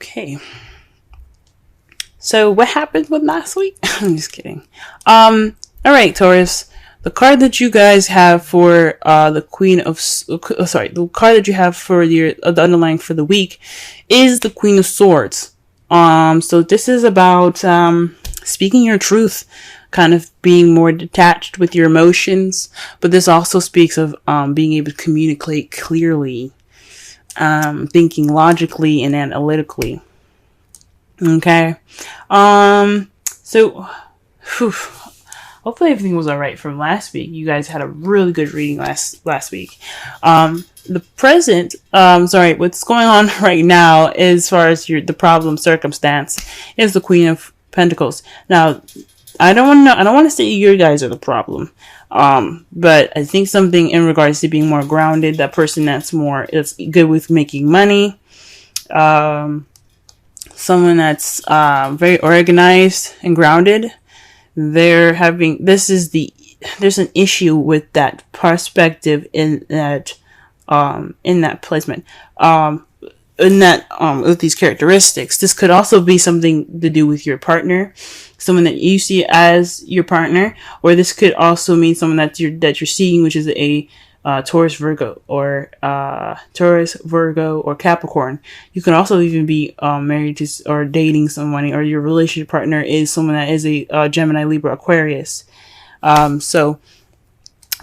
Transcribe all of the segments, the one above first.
Okay. So what happened with last week? I'm just kidding. All right, Taurus. The card that you guys have for the Queen of the card that you have for your the underlying for the week is the Queen of Swords. So this is about speaking your truth, kind of being more detached with your emotions, but this also speaks of being able to communicate clearly, thinking logically and analytically. Okay. So whew, hopefully everything was alright from last week. You guys had a really good reading last week. The present, what's going on right now as far as the problem circumstance is the Queen of Pentacles. Now, I don't want to say you guys are the problem. But I think something in regards to being more grounded, that person that's good with making money, someone that's very organized and grounded. There's an issue with that perspective in that placement. With these characteristics. This could also be something to do with your partner, someone that you see as your partner, or this could also mean someone that you're seeing, which is a Taurus, Virgo, or Capricorn. You can also even be married to or dating someone, or your relationship partner is someone that is a Gemini, Libra, Aquarius. So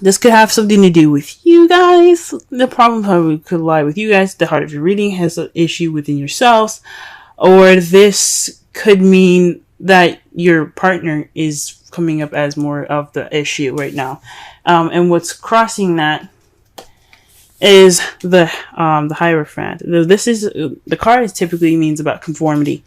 this could have something to do with you guys. The problem probably could lie with you guys. The heart of your reading has an issue within yourselves, or this could mean that your partner is coming up as more of the issue right now. And what's crossing that is the Hierophant. This is the card typically means about conformity.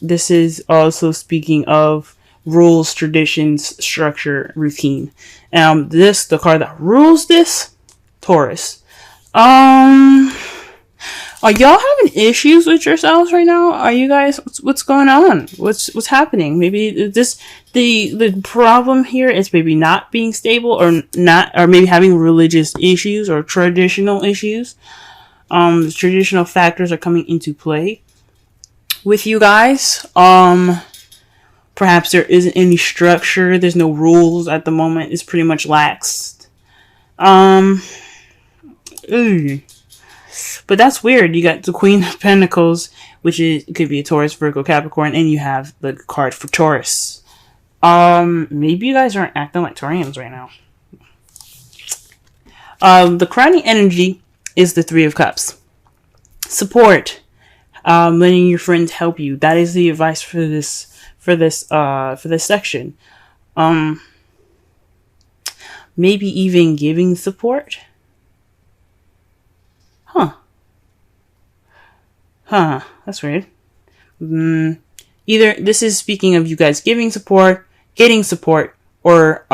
This is also speaking of rules, traditions, structure, routine. The card that rules this, Taurus. Are y'all having issues with yourselves right now? Are you guys, what's going on? What's happening? Maybe the problem here is maybe not being stable, or maybe having religious issues or traditional issues. The traditional factors are coming into play with you guys. Perhaps there isn't any structure. There's no rules at the moment. It's pretty much laxed. But that's weird. You got the Queen of Pentacles, which could be a Taurus, Virgo, Capricorn, and you have the card for Taurus. Maybe you guys aren't acting like Taurians right now. The crowning energy is the Three of Cups. Support. Letting your friends help you. That is the advice for this section. Maybe even giving support. That's weird. Either this is speaking of you guys giving support, getting support, or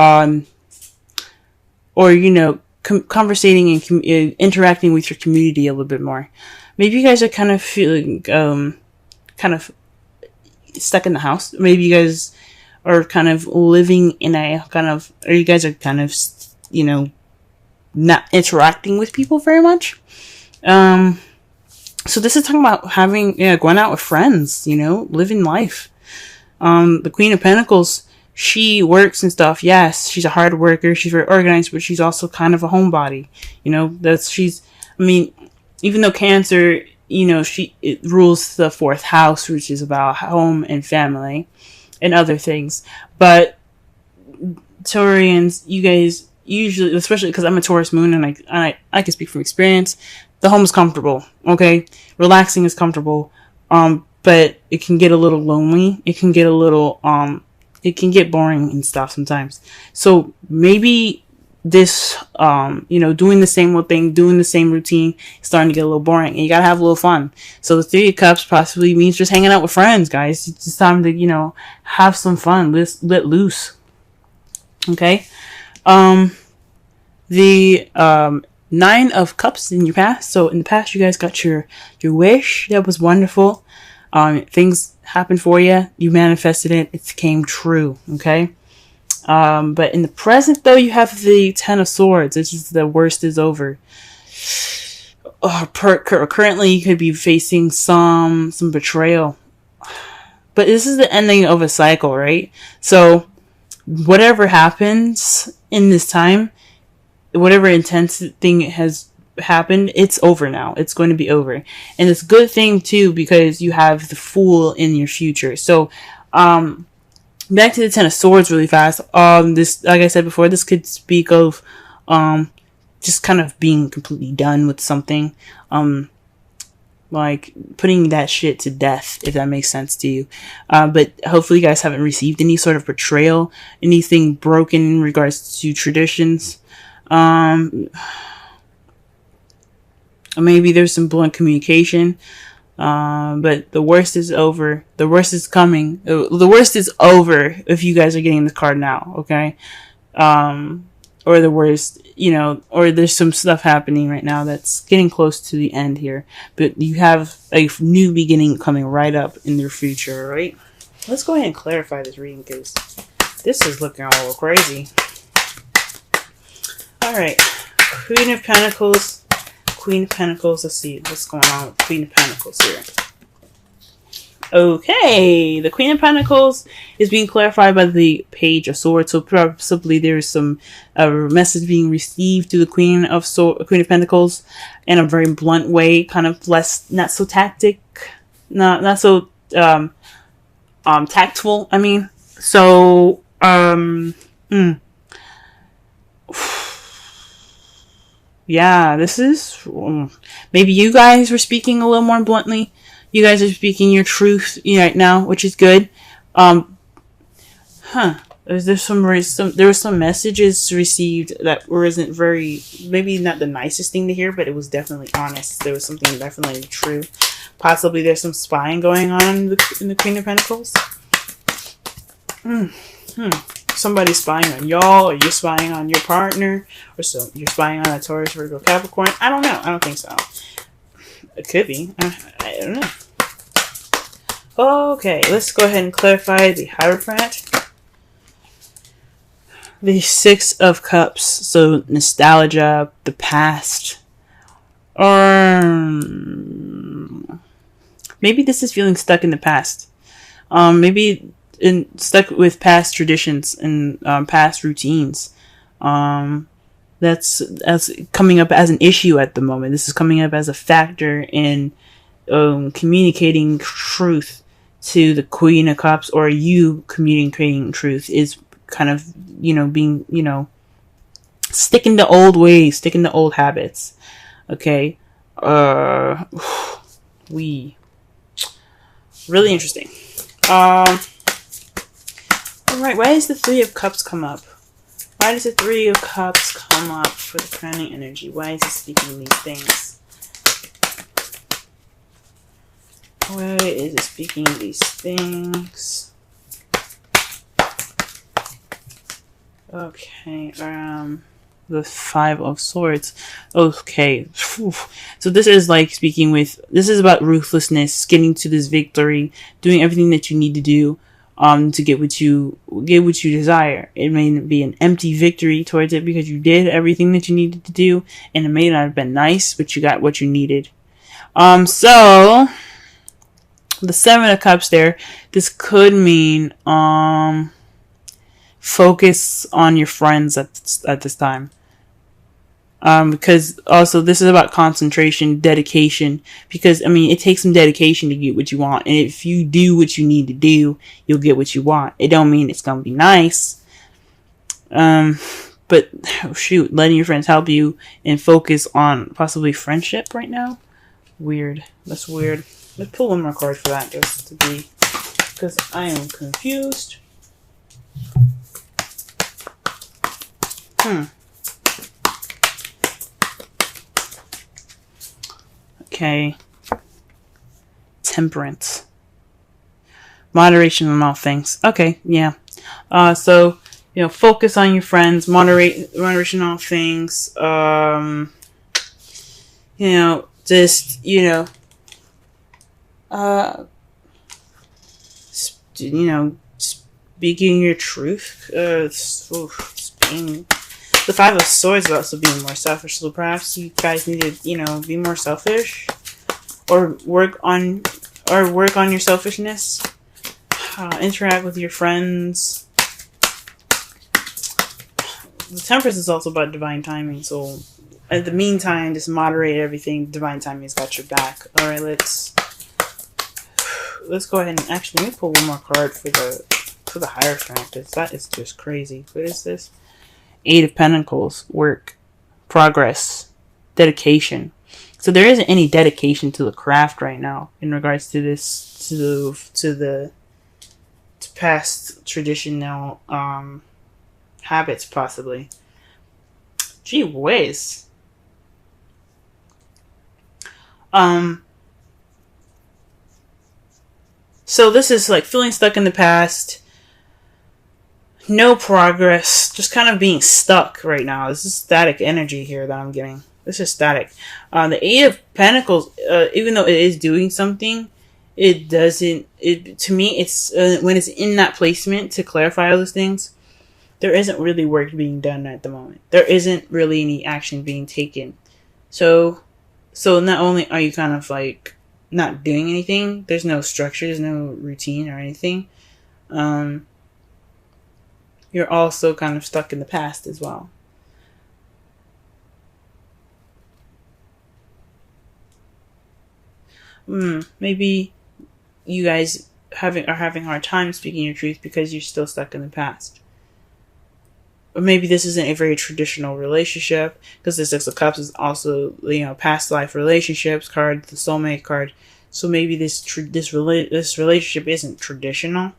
conversating and interacting with your community a little bit more. Maybe you guys are kind of feeling kind of stuck in the house. Maybe you guys are kind of living in or you guys are kind of not interacting with people very much. So this is talking about going out with friends, living life. The Queen of Pentacles, she works and stuff. Yes, she's a hard worker. She's very organized, but she's also kind of a homebody. Even though Cancer, it rules the fourth house, which is about home and family and other things. But Taurians, you guys usually, especially because I'm a Taurus moon and I can speak from experience, the home is comfortable, okay? Relaxing is comfortable, but it can get a little lonely. It can get a little, it can get boring and stuff sometimes. So maybe this, doing the same old thing, doing the same routine, is starting to get a little boring, and you gotta have a little fun. So the Three of Cups possibly means just hanging out with friends, guys. It's just time to, have some fun, let loose. Okay? The Nine of Cups in your past. So in the past, you guys got your wish. That was wonderful. Things happened for you. You manifested it. It came true. Okay. But in the present, though, you have the Ten of Swords. This is the worst is over. currently you could be facing some betrayal. But this is the ending of a cycle, right? So whatever happens in this time, whatever intense thing has happened, it's over now. It's going to be over. And it's a good thing too, because you have the Fool in your future. So back to the Ten of Swords really fast. This, like I said before, this could speak of just kind of being completely done with something. Like putting that shit to death, if that makes sense to you. But hopefully you guys haven't received any sort of betrayal, anything broken in regards to traditions. Maybe there's some blunt communication. But the worst is over. The worst is coming. The worst is over if you guys are getting the card now, okay? Or the worst, or there's some stuff happening right now that's getting close to the end here. But you have a new beginning coming right up in your future, right? Let's go ahead and clarify this reading because this is looking a little crazy. Alright. Queen of Pentacles. Queen of Pentacles. Let's see what's going on with Queen of Pentacles here. Okay, the Queen of Pentacles is being clarified by the Page of Swords. So possibly there is some message being received to the Queen of Pentacles in a very blunt way, kind of not so not so tactful. I mean, so yeah, this is maybe you guys were speaking a little more bluntly. You guys are speaking your truth right now, which is good. There were some messages received that wasn't very, maybe not the nicest thing to hear, but it was definitely honest. There was something definitely true. Possibly there's some spying going on in the Queen of Pentacles. Somebody's spying on y'all, or you're spying on your partner, or so you're spying on a Taurus, Virgo, Capricorn. I don't know. I don't think so. It could be. I don't know. Okay, let's go ahead and clarify the Hierophant. The Six of Cups. So nostalgia, the past. Or maybe this is feeling stuck in the past. Maybe stuck with past traditions and past routines. That's coming up as an issue at the moment. This is coming up as a factor in communicating truth to the Queen of Cups, or you communicating truth is kind of, being, sticking to old ways, sticking to old habits. Okay. Really interesting. Alright, why does the Three of Cups come up? Why does the Three of Cups come up for the crowning energy? Why is it speaking these things? Why is it speaking these things? Okay, the Five of Swords. Okay. Whew. So this is like this is about ruthlessness, getting to this victory, doing everything that you need to do to get what you desire. It may be an empty victory towards it because you did everything that you needed to do, and it may not have been nice, but you got what you needed. So the Seven of Cups there, this could mean focus on your friends at this time. Because also this is about concentration, dedication, because it takes some dedication to get what you want, and if you do what you need to do, you'll get what you want. It don't mean it's gonna be nice, but shoot, letting your friends help you and focus on possibly friendship right now. Weird. That's weird. Let's pull one more card for that, because I am confused. Okay. Temperance. Moderation on all things. Okay, yeah. So, focus on your friends, moderation on all things. Speaking your truth. Being The Five of Swords is also being more selfish. So perhaps you guys need to, be more selfish, or work on your selfishness. Interact with your friends. The Temperance is also about divine timing. So, in the meantime, just moderate everything. Divine timing has got your back. All right, let's go ahead and actually let me pull one more card for the Hierophant, because that is just crazy. What is this? Eight of Pentacles. Work, progress, dedication. So there isn't any dedication to the craft right now in regards to this, to past traditional habits, possibly. Gee whiz. So this is like feeling stuck in the past. No progress. Just kind of being stuck right now. This is static energy here that I'm getting. This is static. The Eight of Pentacles, even though it is doing something, it doesn't. To me, it's when it's in that placement to clarify all those things, there isn't really work being done at the moment. There isn't really any action being taken. So not only are you kind of like not doing anything, there's no structure, there's no routine or anything. You're also kind of stuck in the past as well. Maybe you guys are having a hard time speaking your truth because you're still stuck in the past. Or maybe this isn't a very traditional relationship, because the Six of Cups is also, past life relationships card, the soulmate card. So maybe this relationship isn't traditional,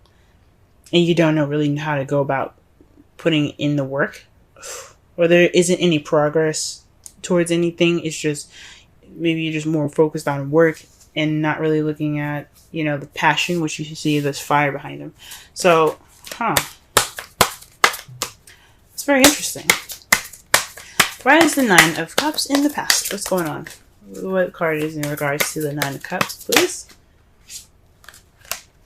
and you don't know really how to go about putting in the work, or there isn't any progress towards anything. It's just maybe you're just more focused on work and not really looking at the passion, which you see there's fire behind them. So, it's very interesting. Why is the Nine of Cups in the past? What's going on? What card is in regards to the Nine of Cups, please?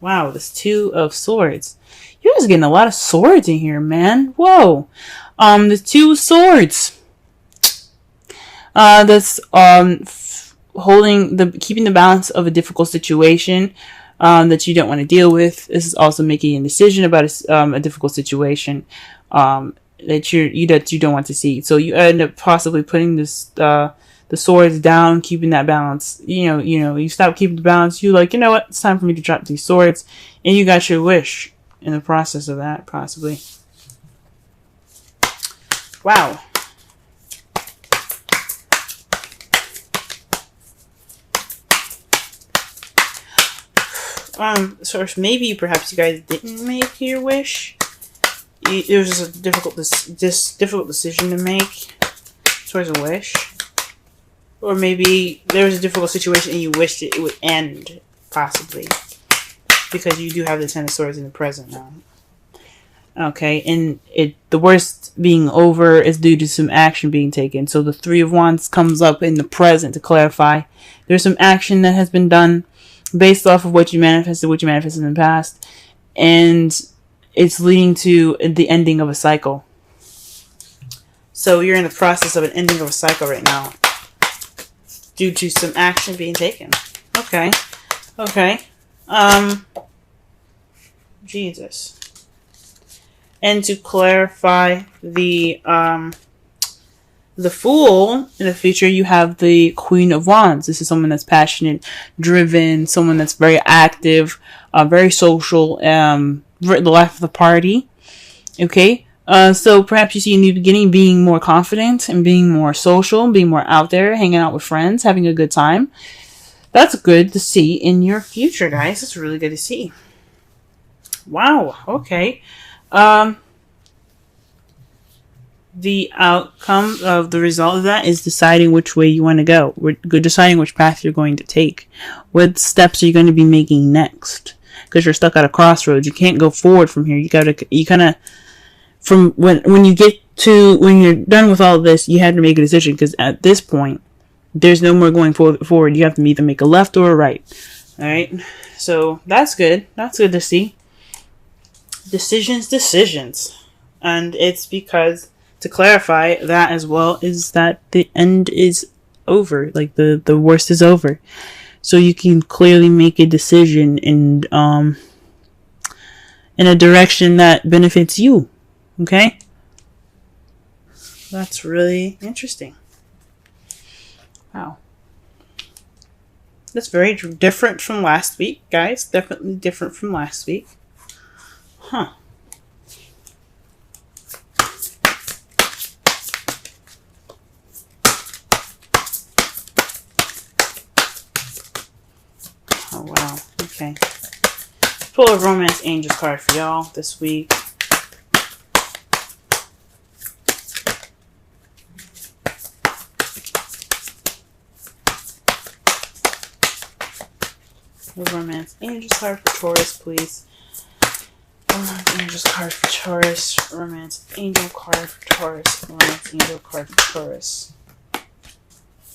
Wow, this Two of Swords. You guys are getting a lot of swords in here, man. Whoa. The Two of Swords. That's keeping the balance of a difficult situation that you don't want to deal with. This is also making a decision about a difficult situation that you don't want to see. So you end up possibly putting the swords down, keeping that balance. You stop keeping the balance. You like, what? It's time for me to drop these swords, and you got your wish in the process of that, possibly. Wow. So maybe perhaps you guys didn't make your wish. It was just a difficult decision to make towards a wish, or maybe there was a difficult situation and you wished it would end, possibly, because you do have the Ten of Swords in the present now. Okay, and the worst being over is due to some action being taken. So the Three of Wands comes up in the present to clarify there's some action that has been done based off of what you manifested in the past, and it's leading to the ending of a cycle. So you're in the process of an ending of a cycle right now due to some action being taken. Okay. Jesus. And to clarify the Fool, in the future, you have the Queen of Wands. This is someone that's passionate, driven, someone that's very active, very social, the life of the party. Okay? So perhaps you see a new beginning, being more confident and being more social, being more out there, hanging out with friends, having a good time. That's good to see in your future, guys. That's really good to see. Wow. Okay. The outcome of the result of that is deciding which way you want to go. Deciding which path you're going to take. What steps are you going to be making next? Because you're stuck at a crossroads. You can't go forward from here. You kind of, from when you're done with all of this, you have to make a decision, because at this point, there's no more going forward. You have to either make a left or a right. Alright? So, that's good. That's good to see. Decisions. And it's because to clarify that as well is that the end is over. Like the worst is over. So you can clearly make a decision in a direction that benefits you. Okay? That's really interesting. Wow. That's very different from last week, guys. Definitely different from last week. Huh. Oh, wow. Okay. Pull a Romance Angels card for y'all this week. The Romance Angels card for Taurus, please. Romance Angels card for Taurus. Romance Angel card for Taurus. Romance Angel card for Taurus.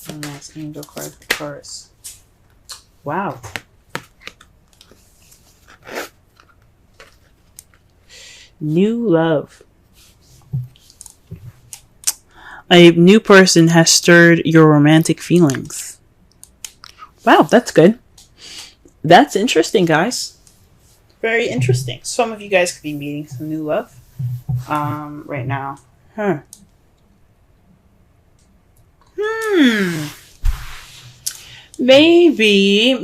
Romance Angel card for Taurus. Wow. New love. A new person has stirred your romantic feelings. Wow, that's good. That's interesting, guys. Very interesting. Some of you guys could be meeting some new love right now. Huh. Maybe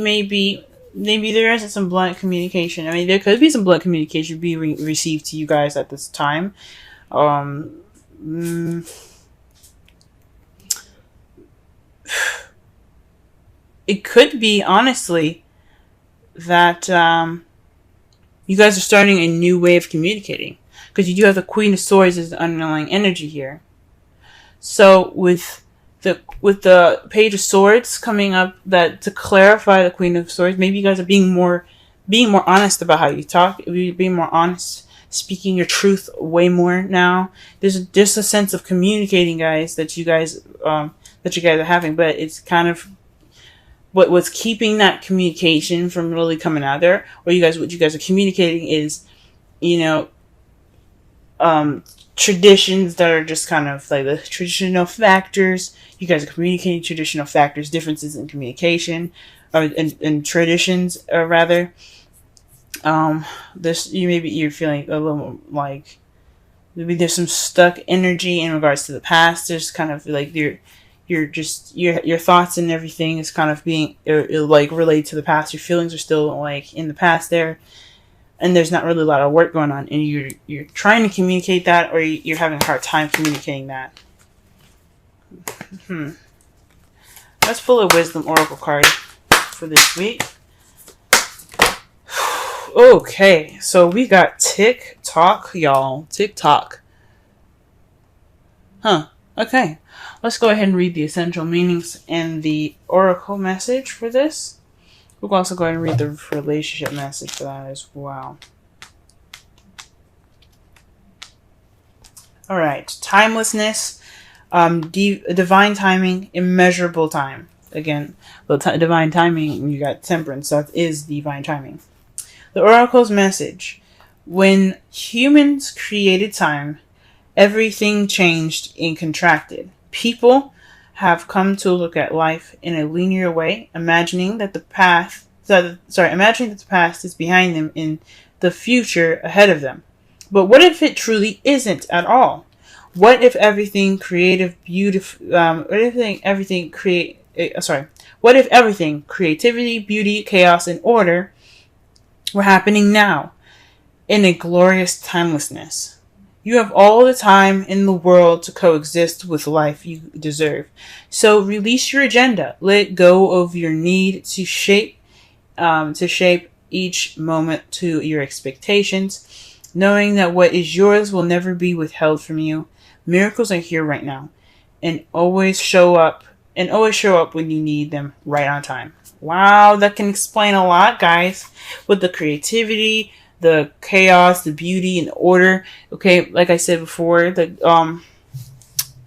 there isn't some blunt communication. I mean, there could be some blunt communication being received to you guys at this time. It could be, honestly, that you guys are starting a new way of communicating. Because you do have the Queen of Swords as the underlying energy here. So with the Page of Swords coming up, that to clarify the Queen of Swords, maybe you guys are being more honest about how you talk, being more honest, speaking your truth way more now. There's just a sense of communicating, guys, that you guys are having, but it's kind of what's keeping that communication from really coming out there, or what you guys are communicating is, traditions that are just kind of like the traditional factors. You guys are communicating traditional factors, differences in communication, or in traditions, or rather. You're feeling a little like maybe there's some stuck energy in regards to the past. There's kind of like your thoughts and everything is kind of being like related to the past. Your feelings are still like in the past there. And there's not really a lot of work going on, and you're trying to communicate that, or you're having a hard time communicating that. Let's pull a Wisdom Oracle card for this week. Okay, so we got TikTok, y'all. TikTok. Okay. Let's go ahead and read the essential meanings and the Oracle message for this. We'll also go ahead and read the relationship message for that as well. Alright, timelessness, divine timing, immeasurable time. Again, divine timing, you got temperance, that is divine timing. The Oracle's message. When humans created time, everything changed and contracted. People have come to look at life in a linear way, imagining that the past is behind them and the future ahead of them. But what if it truly isn't at all? What if everything creativity, beauty, chaos, and order were happening now in a glorious timelessness? You have all the time in the world to coexist with life you deserve. So release your agenda. Let go of your need to shape each moment to your expectations, knowing that what is yours will never be withheld from you. Miracles are here right now, and always show up when you need them right on time. Wow, that can explain a lot, guys, with the creativity, the chaos, the beauty, and the order. Okay, like I said before, the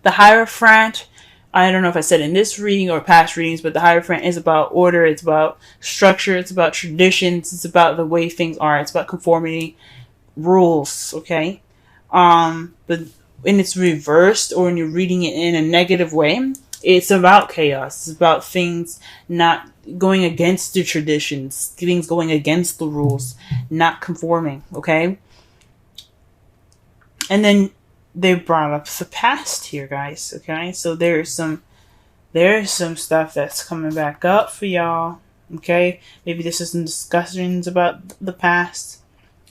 Hierophant, I don't know if I said in this reading or past readings, but the Hierophant is about order, it's about structure, it's about traditions, it's about the way things are, it's about conformity, rules, okay? But when it's reversed or when you're reading it in a negative way, it's about chaos. It's about things not going against the traditions, things going against the rules, not conforming, okay? And then they brought up the past here, guys, okay? So there's some stuff that's coming back up for y'all, okay? Maybe this is some discussions about the past.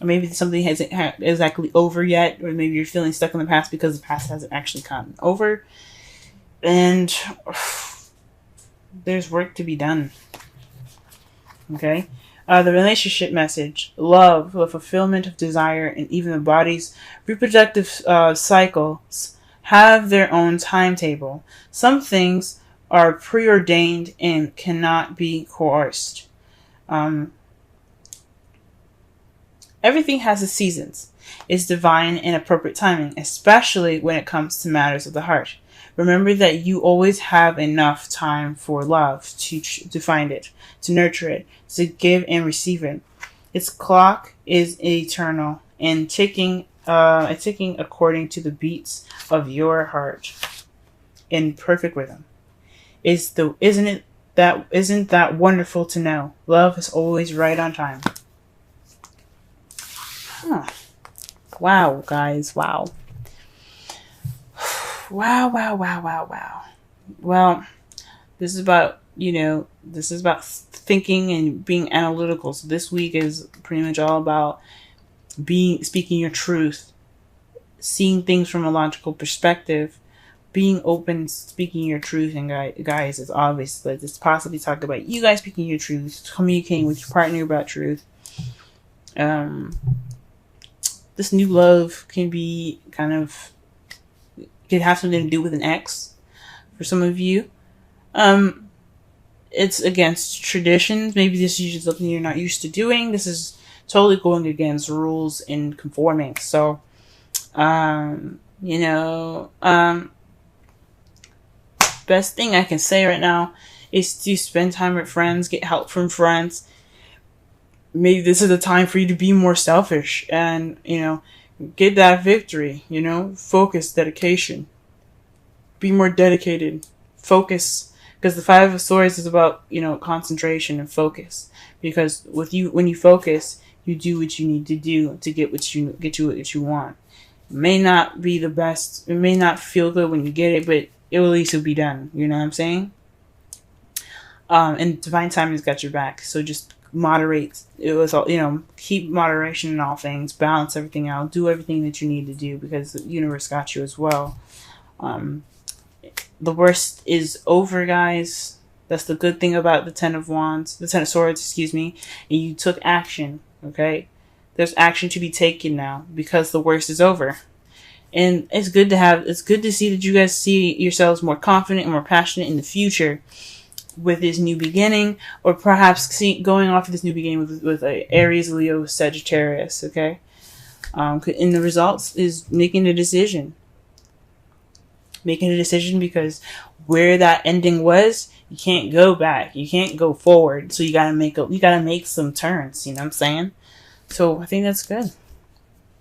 Or maybe something hasn't exactly over yet, or maybe you're feeling stuck in the past because the past hasn't actually gotten over. And there's work to be done. Okay? The relationship message. Love, the fulfillment of desire, and even the body's reproductive cycles have their own timetable. Some things are preordained and cannot be coerced. Everything has its seasons. It's divine and appropriate timing, especially when it comes to matters of the heart. Remember that you always have enough time for love to find it, to nurture it, to give and receive it. Its clock is eternal and ticking according to the beats of your heart in perfect rhythm. Isn't that wonderful to know? Love is always right on time. Huh. Wow, guys. Wow. Wow. Well, this is about thinking and being analytical. So this week is pretty much all about speaking your truth, seeing things from a logical perspective, being open, speaking your truth. And guys, it's obvious that it's possibly talk about you guys speaking your truth, communicating with your partner about truth. This new love can be could have something to do with an ex for some of you. It's against traditions. Maybe this is just something you're not used to doing. This is totally going against rules and conforming. So, best thing I can say right now is to spend time with friends, get help from friends. Maybe this is the time for you to be more selfish and, get that victory, focus, dedication. Be more dedicated. Focus. Because the Five of Swords is about, concentration and focus. Because when you focus, you do what you need to do to get what you want. It may not be the best. It may not feel good when you get it, but it will at least be done. You know what I'm saying? And divine timing's got your back. So just moderate. It was all, keep moderation in all things. Balance everything out. Do everything that you need to do because the universe got you as well. The worst is over, guys. That's the good thing about the Ten of Swords, excuse me. And you took action, okay? There's action to be taken now because the worst is over. And it's good to see that you guys see yourselves more confident and more passionate in the future with this new beginning, or perhaps going off of this new beginning with Aries, Leo, Sagittarius, okay? And the results is making a decision. Making a decision because where that ending was, you can't go back. You can't go forward. So you gotta make some turns. You know what I'm saying? So I think that's good.